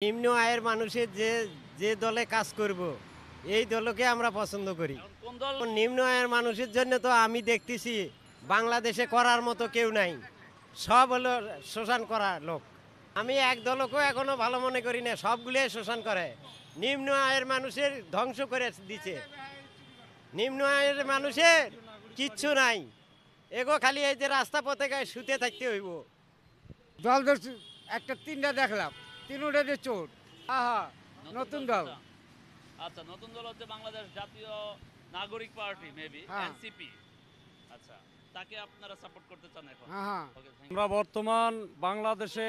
নিম্ন আয়ের মানুষের যে যে দলে কাজ করব এই দলকে আমরা পছন্দ করি। এখন কোন দল? নিম্ন আয়ের মানুষের জন্য তো আমি দেখতেছি বাংলাদেশে করার মতো কেউ নাই, সব হলো শোষণ করা লোক। আমি এক দলকেও এখনো ভালো মনে করি না, সবগুলোই শোষণ করে। নিম্ন আয়ের মানুষের ধ্বংস করে দিচ্ছে। নিম্ন আয়ের মানুষের কিচ্ছু নাই, এগো খালি এই যে রাস্তা পথে গায়ে শুতে থাকতে হইব। দল ধরছি, একটা তিনটা দেখলাম, তিনটা যে চোর। আহা, নতুন দল। কোনটা? আচ্ছা, নতুন দল হচ্ছে বাংলাদেশ জাতীয় নাগরিক পার্টি, মেবি হ্যাঁ। এনসিপি। আচ্ছা, তাকে আপনারা সাপোর্ট করতে চান এখন? হ্যাঁ। ওকে, থ্যাংক আমরা বর্তমান বাংলাদেশে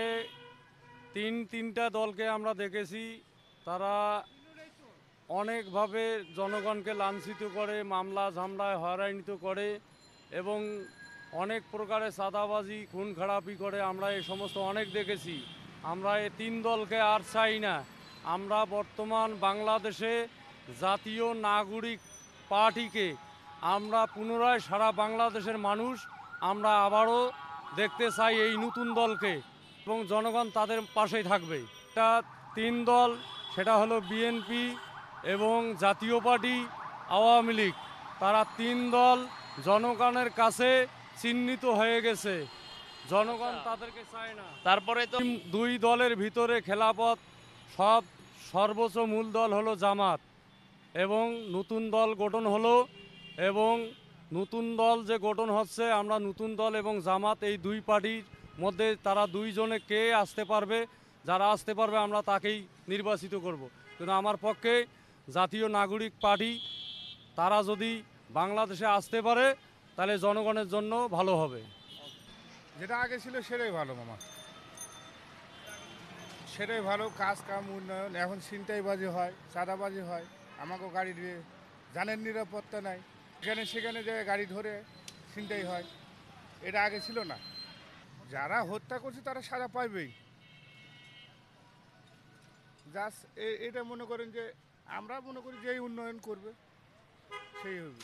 তিনটা দলকে আমরা দেখেছি। তারা অনেকভাবে জনগণকে লাঞ্ছিত করে, মামলা ঝামলায় হয়রানিত করে এবং অনেক প্রকারের চাঁদাবাজি খুন খারাপি করে। আমরা এই সমস্ত অনেক দেখেছি। আমরা এই তিন দলকে আর চাই না। আমরা বর্তমান বাংলাদেশে জাতীয় নাগরিক পার্টিকে আমরা পুনরায় সারা বাংলাদেশের মানুষ আমরা আবারও দেখতে চাই এই নতুন দলকে, এবং জনগণ তাদের পাশেই থাকবে। এটা তিন দল, সেটা হলো বিএনপি এবং জাতীয় পার্টি, আওয়ামী লীগ। তারা তিন দল জনগণের কাছে চিহ্নিত হয়ে গেছে, জনগণ তাদেরকে চায় না। তারপরে তো দুই দলের ভিতরে খেলাপথ সর্বোচ্চ মূল দল হলো জামাত, এবং নতুন দল গঠন হলো, এবং নতুন দল যে গঠন হচ্ছে, আমরা নতুন দল এবং জামাত এই দুই পার্টির মধ্যে তারা দুইজনে কে আসতে পারবে, যারা আসতে পারবে আমরা তাকেই নির্বাচিত করব। কিন্তু আমার পক্ষে জাতীয় নাগরিক পার্টি তারা যদি বাংলাদেশে আসতে পারে তাহলে জনগণের জন্য ভালো হবে। যেটা আগে ছিল সেটাই ভালো মামা, সেটাই ভালো। কাজ কাম উন্নয়ন, এখন ছিনতাইবাজি হয়, চাঁদাবাজি হয়, আমাকেও গাড়ি দিয়ে জানের নিরাপত্তা নাই, এখানে সেখানে যায় গাড়ি ধরে ছিনতাই হয়। এটা আগে ছিল না। যারা হত্যা করছে তারা সাজা পাইবেই। জাস্ট এটা মনে করেন যে আমরা মনে করি যে এই উন্নয়ন করবে সেই হবে।